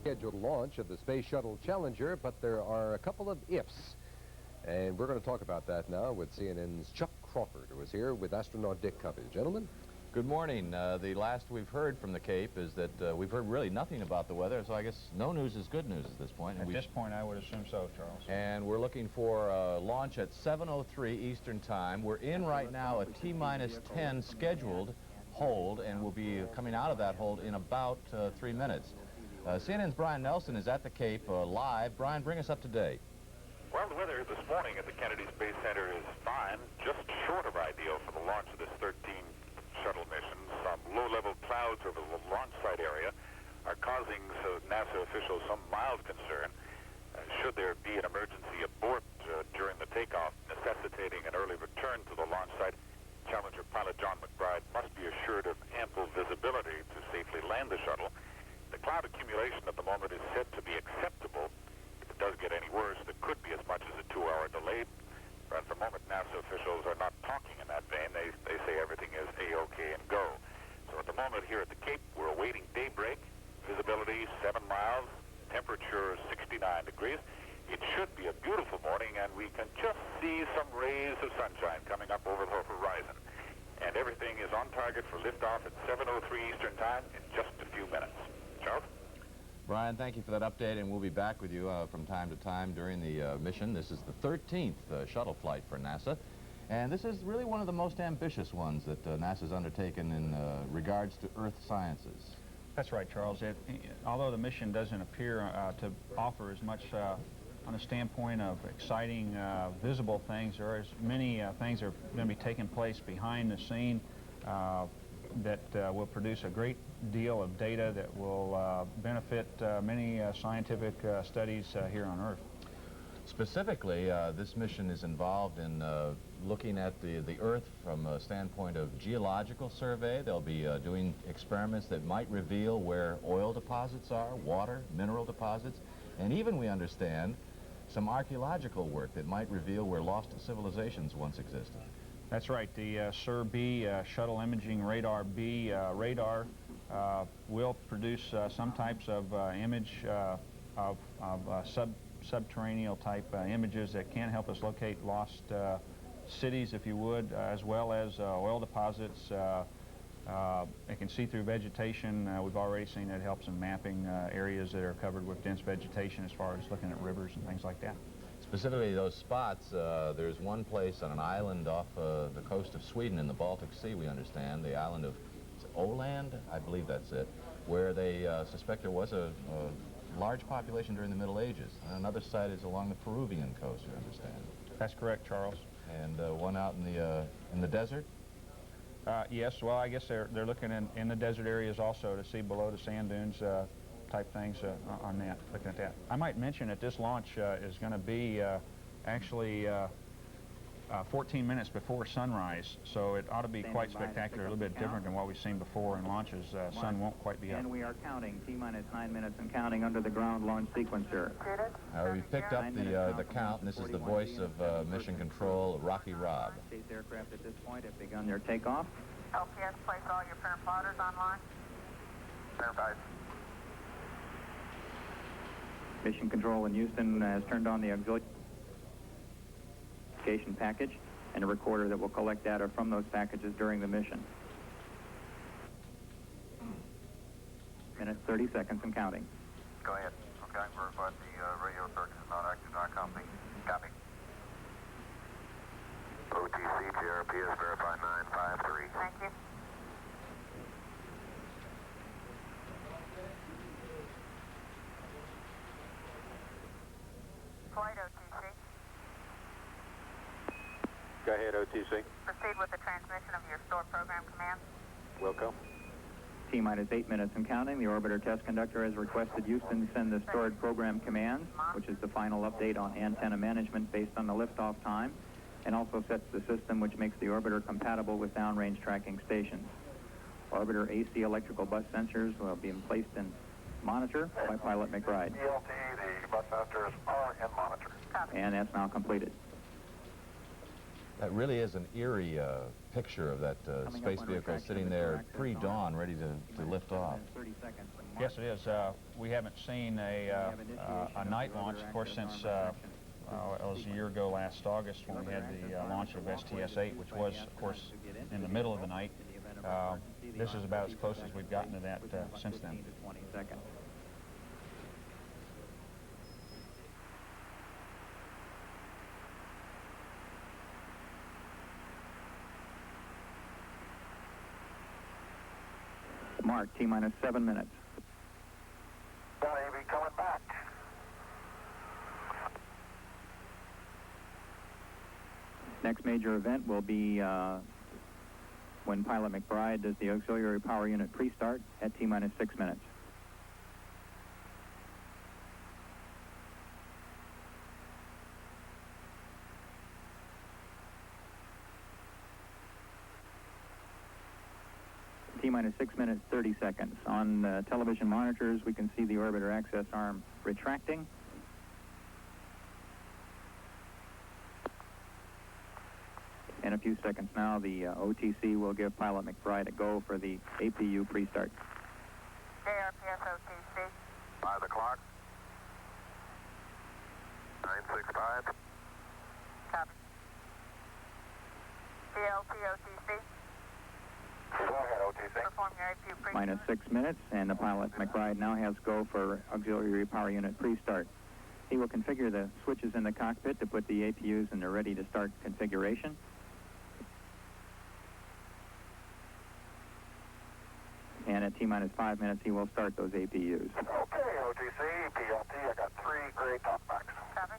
Scheduled launch of the Space Shuttle Challenger, but there are a couple of ifs. And we're going to talk about that now with CNN's Chuck Crawford, who is here with astronaut Dick Covey. Gentlemen. Good morning. The last we've heard from the Cape is that we've heard really nothing about the weather, so I guess no news is good news at this point. At this point, I would assume so, Charles. And we're looking for a launch at 7:03 Eastern Time. We're in right now a T-10 scheduled hold, and we'll be coming out of that hold in about 3 minutes. CNN's Brian Nelson is at the Cape live. Brian, bring us up to date. Well, the weather this morning at the Kennedy Space Center is fine, just short of ideal for the launch of this 13 shuttle mission. Some low-level clouds over the launch site area are causing NASA officials some mild concern. Should there be an emergency abort during the takeoff necessitating an early return to the launch site, Challenger pilot Jon McBride must be assured of ample visibility to safely land the shuttle. The cloud accumulation at the moment is said to be acceptable. If it does get any worse, there could be as much as a 2-hour delay. But at the moment, NASA officials are not talking in that vein. They say everything is A-OK and go. So at the moment here at the Cape, we're awaiting daybreak. Visibility 7 miles, temperature 69 degrees. It should be a beautiful morning, and we can just see some rays of sunshine coming up over the horizon. And everything is on target for liftoff at 7:03 Eastern Time in just a few minutes. Charles? Brian, thank you for that update, and we'll be back with you from time to time during the mission. This is the 13th shuttle flight for NASA, and this is really one of the most ambitious ones that NASA's undertaken in regards to Earth sciences. That's right, Charles. Although the mission doesn't appear to offer as much on a standpoint of exciting, visible things, there are as many things that are going to be taking place behind the scene that will produce a great deal of data that will benefit many scientific studies here on Earth. Specifically, this mission is involved in looking at the Earth from a standpoint of geological survey. They'll be doing experiments that might reveal where oil deposits are, water, mineral deposits, and even, we understand, some archaeological work that might reveal where lost civilizations once existed. That's right. The SIR-B, Shuttle Imaging Radar B radar will produce some types of image of subterranean type images that can help us locate lost cities, if you would, as well as oil deposits. It can see through vegetation. We've already seen it helps in mapping areas that are covered with dense vegetation as far as looking at rivers and things like that. Specifically those spots, there's one place on an island off the coast of Sweden in the Baltic Sea, we understand, the island of Åland, I believe that's it, where they suspect there was a large population during the Middle Ages. And another site is along the Peruvian coast, we understand. That's correct, Charles. And one out in the desert? Yes, well, I guess they're looking in the desert areas also to see below the sand dunes type things on that, looking at that. I might mention that this launch is going to be actually 14 minutes before sunrise, so it ought to be quite spectacular, a little bit different than what we've seen before in launches. Sun won't quite be up. And we are counting, T-minus 9 minutes and counting under the ground launch sequencer. We picked up the count, and this is the voice of Mission Control, Rocky RAAB. Chase aircraft at this point have begun their takeoff. LPS, place all your parent plotters online. Verified. Mission Control in Houston has turned on the auxiliary package and a recorder that will collect data from those packages during the mission. Minute 30 seconds and counting. Go ahead. Okay, verified the radio search is not active, not copy. Copy. OTC, GRPS, verify 953. Thank you. Flight OTC. Go ahead, OTC. Proceed with the transmission of your stored program commands. Wilco. T-minus 8 minutes and counting. The orbiter test conductor has requested Houston send the stored program commands, which is the final update on antenna management based on the liftoff time, and also sets the system which makes the orbiter compatible with downrange tracking stations. Orbiter AC electrical bus sensors will be placed in monitor by pilot McBride. ELT, the bus sensors are in monitor. And that's now completed. That really is an eerie picture of that space vehicle sitting there pre-dawn, ready to lift off. 30 seconds. Yes, it is. We haven't seen a night launch, of course, since it was a year ago last August when we had the launch of STS-8, which was, of course, in the middle of the night. This is about as close as we've gotten to that since then. Marc, T-minus 7 minutes. Jon A coming back. Next major event will be when pilot McBride does the auxiliary power unit pre-start at T-minus 6 minutes. T-minus 6 minutes, 30 seconds. On television monitors, we can see the orbiter access arm retracting. In a few seconds now, the OTC will give pilot McBride a go for the APU pre-start. JRPS OTC. 5 o'clock. 965. Copy. CLT OTC. Go ahead, OTC. Perform your APU pre-start. Minus 6 minutes, and the pilot McBride now has go for auxiliary power unit pre-start. He will configure the switches in the cockpit to put the APUs in the ready-to-start configuration. And at T-minus 5 minutes, he will start those APUs. Okay, OTC, PLT, I got 3 gray talkbacks. Copy.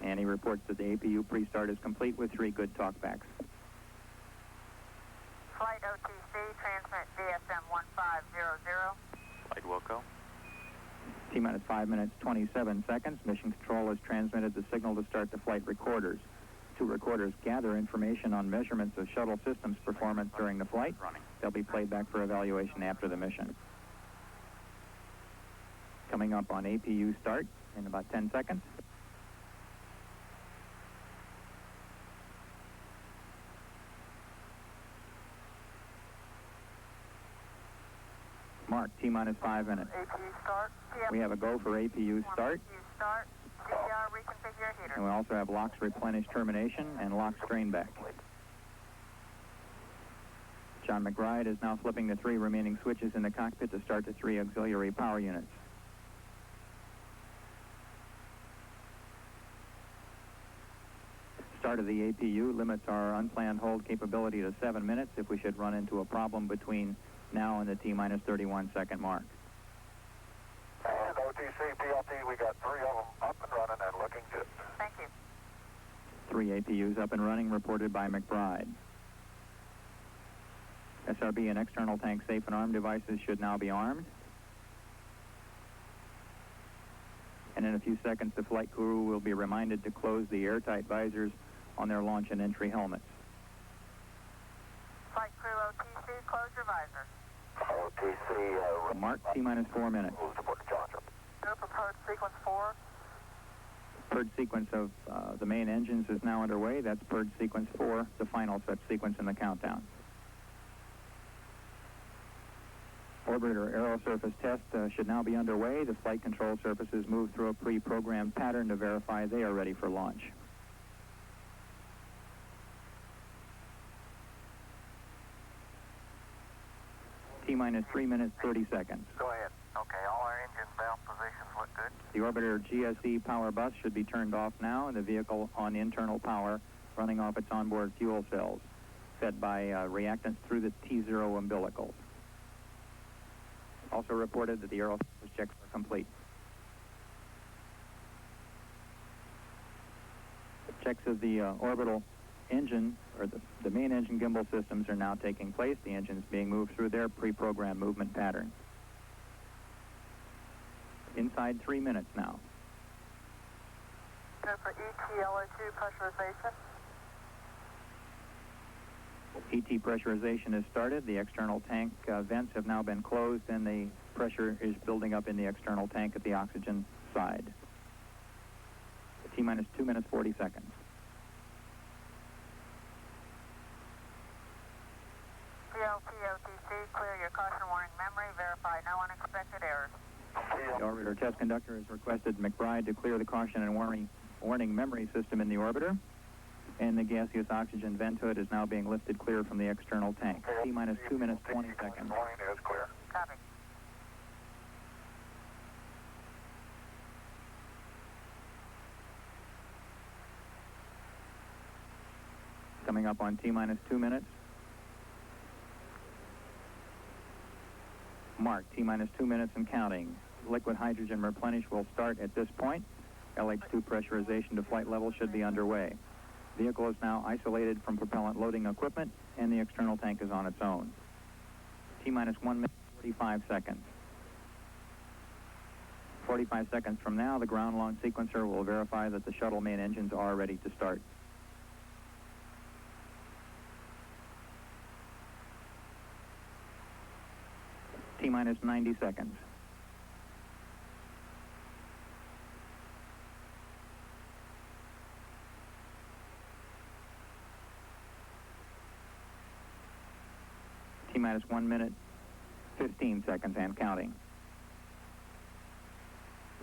And he reports that the APU pre-start is complete with 3 good talkbacks. Flight OTC, transmit DSM 1500. Flight Wilco. T-minus 5 minutes, 27 seconds. Mission Control has transmitted the signal to start the flight recorders. 2 recorders gather information on measurements of shuttle systems performance during the flight. They'll be played back for evaluation after the mission. Coming up on APU start in about 10 seconds. Marc, T-minus 5 minutes. APU start. We have a go for APU start. APU start. CPR reconfigure heater. And we also have LOX replenish termination and LOX strain back. Jon McBride is now flipping the 3 remaining switches in the cockpit to start the 3 auxiliary power units. Start of the APU limits our unplanned hold capability to 7 minutes if we should run into a problem between now and the T-minus 31 second mark. And OTC, PLT, we got 3 of them up and running and looking good. Thank you. 3 APUs up and running, reported by McBride. SRB and external tank safe and arm devices should now be armed. And in a few seconds, the flight crew will be reminded to close the airtight visors on their launch and entry helmets. Flight crew OTC, close your visor. OTC, Marc, T-minus 4 minutes. move to Port Challenger. Go for purge sequence 4. Purge sequence of the main engines is now underway. That's purge sequence 4, the final such sequence in the countdown. Orbiter aerosurface test should now be underway. The flight control surfaces move through a pre-programmed pattern to verify they are ready for launch. T-minus 3 minutes, 30 seconds. Go ahead. Okay, all our engine valve positions look good. The orbiter GSE power bus should be turned off now, and the vehicle on internal power running off its onboard fuel cells, fed by reactants through the T0 umbilicals. Also reported that the aerosurface checks are complete. Checks of the orbital engine, or the main engine gimbal systems, are now taking place. The engines being moved through their pre-programmed movement pattern. Inside 3 minutes now. Go for ETLO2 pressurization. ET pressurization has started. The external tank vents have now been closed, and the pressure is building up in the external tank at the oxygen side. T-minus 2 minutes, 40 seconds. CLT OTC, clear your caution warning memory. Verify no unexpected errors. orbiter test conductor has requested McBride to clear the caution and warning memory system in the orbiter. And the gaseous oxygen vent hood is now being lifted clear from the external tank. T-minus 2 minutes, 20 seconds. Warning is clear. Copy. Coming up on T-minus 2 minutes. Marc, T-minus 2 minutes and counting. Liquid hydrogen replenish will start at this point. LH2 pressurization to flight level should be underway. Vehicle is now isolated from propellant loading equipment, and the external tank is on its own. T-minus 1 minute, 45 seconds. 45 seconds from now, the ground launch sequencer will verify that the shuttle main engines are ready to start. T-minus 90 seconds. T-minus 1 minute, 15 seconds and counting.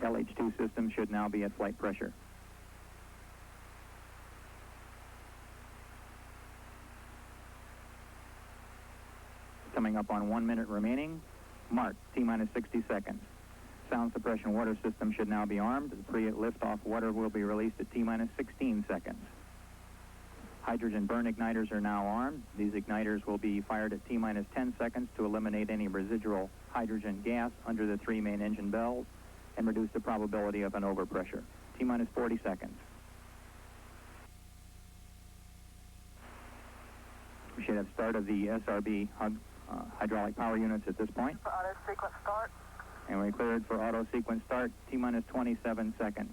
LH2 system should now be at flight pressure. Coming up on 1 minute remaining. Marc, T-minus 60 seconds. Sound suppression water system should now be armed. The pre-liftoff water will be released at T-minus 16 seconds. Hydrogen burn igniters are now armed. These igniters will be fired at T-minus 10 seconds to eliminate any residual hydrogen gas under the 3 main engine bells and reduce the probability of an overpressure. T-minus 40 seconds. We should have start of the SRB hydraulic power units at this point. Auto sequence start. And we cleared for auto sequence start, T-minus 27 seconds.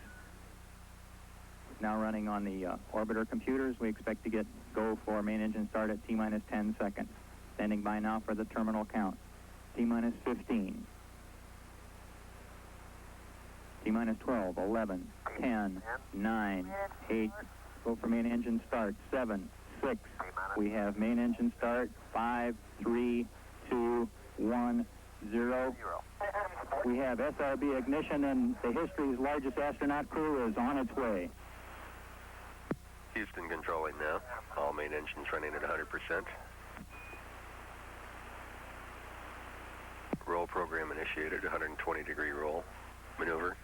Now running on the orbiter computers, we expect to get go for main engine start at T-minus 10 seconds. Standing by now for the terminal count. T-minus 15. T-minus 12, 11, 10, 9, 8. Go for main engine start, 7, 6. We have main engine start, 5, 3, 2, 1, 0. We have SRB ignition, and the history's largest astronaut crew is on its way. Houston controlling now. All main engines running at 100%. Roll program initiated, 120-degree roll maneuver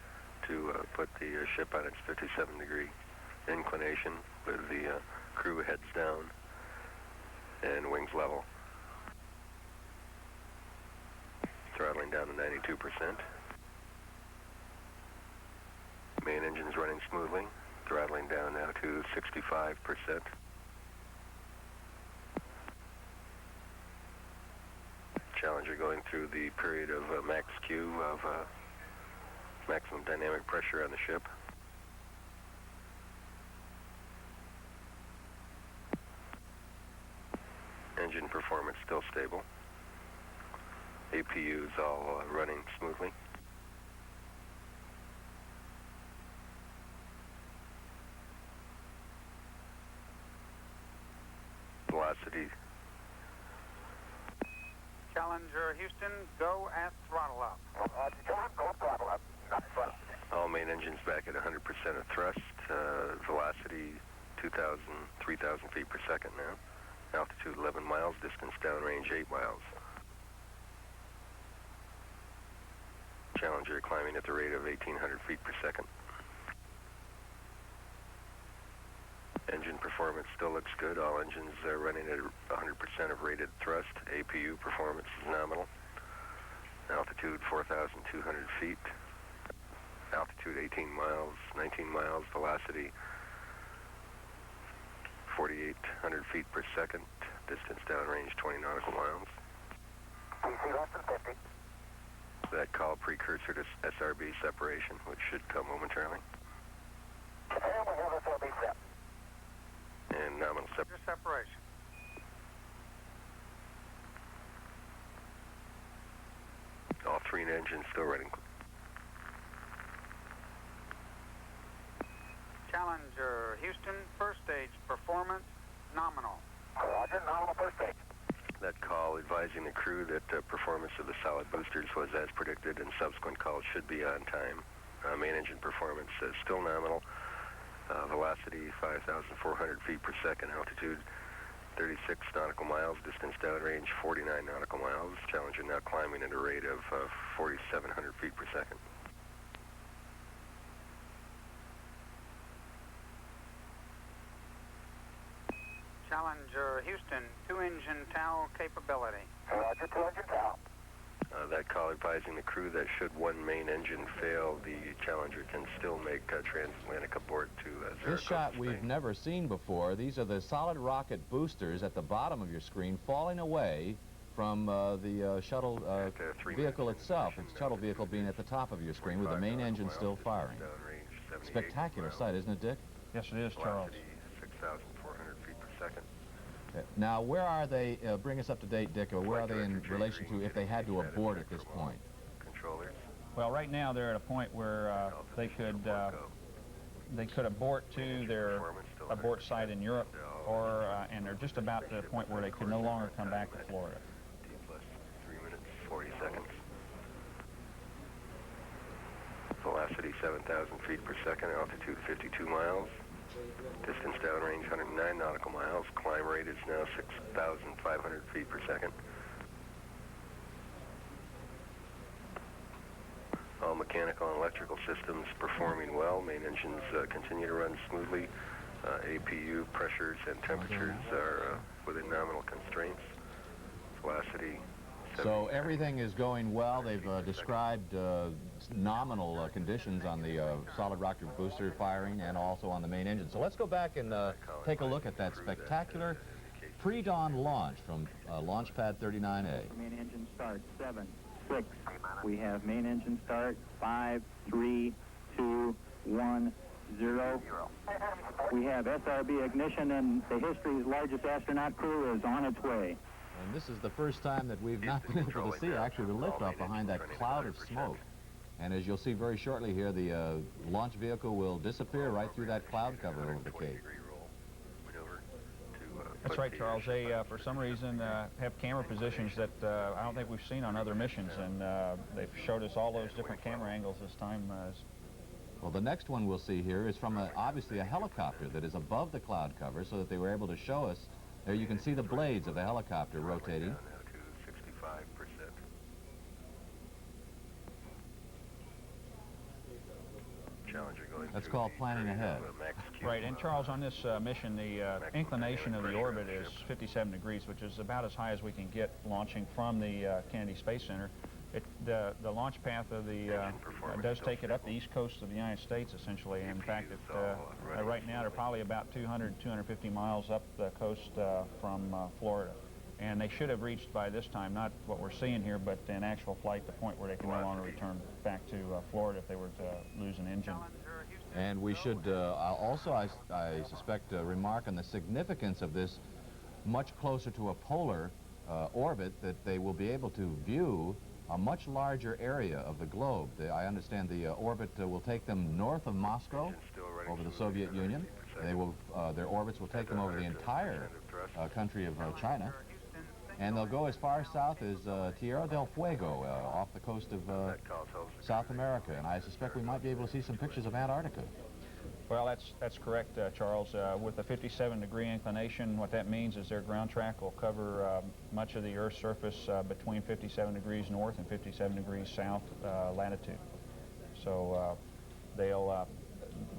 to put the ship on its 57-degree inclination with the crew heads down and wings level. Throttling down to 92%. Main engines running smoothly. Throttling down now to 65%. Challenger going through the period of max Q of maximum dynamic pressure on the ship. Engine performance still stable. APUs all running smoothly. Velocity. Challenger Houston, go at throttle up. Go throttle up. All main engines back at 100% of thrust. Velocity 2,000, 3,000 feet per second now. Altitude 11 miles, distance downrange 8 miles. Challenger climbing at the rate of 1,800 feet per second. Engine performance still looks good. All engines are running at 100% of rated thrust. APU performance is nominal. Altitude 4,200 feet. Altitude 18 miles, 19 miles. Velocity 4,800 feet per second. Distance downrange 20 nautical miles. DC less than 50. That call precursor to SRB separation, which should come momentarily. And we have SRB set. And nominal Separation. all 3 engines still running. Challenger Houston, first stage performance, nominal. Roger, nominal first stage. That call advising the crew that performance of the solid boosters was as predicted, and subsequent calls should be on time. Main engine performance is still nominal. Velocity 5,400 feet per second. Altitude 36 nautical miles. Distance downrange 49 nautical miles. Challenger now climbing at a rate of 4,700 feet per second. Challenger Houston, 2-engine TOW capability. Roger, 2-engine TOW. That call advising the crew that should one main engine fail, the Challenger can still make transatlantic abort to zero. This shot we've never seen before. These are the solid rocket boosters at the bottom of your screen falling away from the shuttle vehicle itself. Its shuttle vehicle being at the top of your screen with the main engine still firing. Spectacular sight, isn't it, Dick? Yes, it is, Charles. 6,400 feet per second. Now, where are they, bring us up to date, Dick, or where are they in relation to if they had to abort at this point? Controllers. Well, right now they're at a point where they could abort to their abort site in Europe, or and they're just about to the point where they can no longer come back to Florida. T plus 3 minutes, 40 seconds. Velocity 7,000 feet per second, altitude 52 miles. Distance downrange 109 nautical miles. Climb rate is now 6,500 feet per second. All mechanical and electrical systems performing well. Main engines continue to run smoothly. APU pressures and temperatures are within nominal constraints. Velocity. So everything is going well. They've described nominal conditions on the solid rocket booster firing and also on the main engine. So let's go back and take a look at that spectacular pre-dawn launch from launch pad 39A. Main engine start, 7, 6. We have main engine start, 5, 3, 2, 1, 0. We have SRB ignition, and the history's largest astronaut crew is on its way. And this is the first time that we've not been able to see actually the liftoff behind that cloud of smoke. And as you'll see very shortly here, the launch vehicle will disappear right through that cloud cover over the Cape. That's right, Charles. They, for some reason, have camera positions that I don't think we've seen on other missions, and they've showed us all those different camera angles this time. Well, the next one we'll see here is from obviously a helicopter that is above the cloud cover, so that they were able to show us. There you can see the blades of the helicopter rotating. That's called planning ahead. Right, and Charles, on this mission, the inclination of the orbit is 57 degrees, which is about as high as we can get launching from the Kennedy Space Center. The launch path of the does take it up the east coast of the United States, essentially. In fact, right now they're probably about 200, 250 miles up the coast from Florida. And they should have reached by this time, not what we're seeing here, but in actual flight, the point where they can no longer return back to Florida if they were to lose an engine. And we should also, I suspect, remark on the significance of this much closer to a polar orbit, that they will be able to view a much larger area of the globe. I understand the orbit will take them north of Moscow, over the Soviet Union. They will, their orbits will take them over the entire country of China. And they'll go as far south as Tierra del Fuego, off the coast of South America. And I suspect we might be able to see some pictures of Antarctica. Well, that's correct, Charles. With the 57-degree inclination, what that means is their ground track will cover much of the Earth's surface between 57 degrees north and 57 degrees south latitude. So they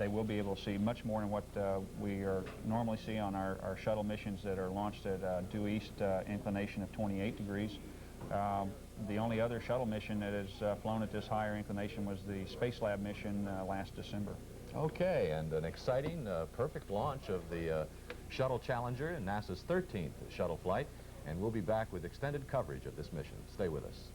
will be able to see much more than what we normally see on our shuttle missions that are launched at due east inclination of 28 degrees. The only other shuttle mission that has flown at this higher inclination was the Space Lab mission last December. Okay, and an exciting, perfect launch of the Shuttle Challenger in NASA's 13th shuttle flight, and we'll be back with extended coverage of this mission. Stay with us.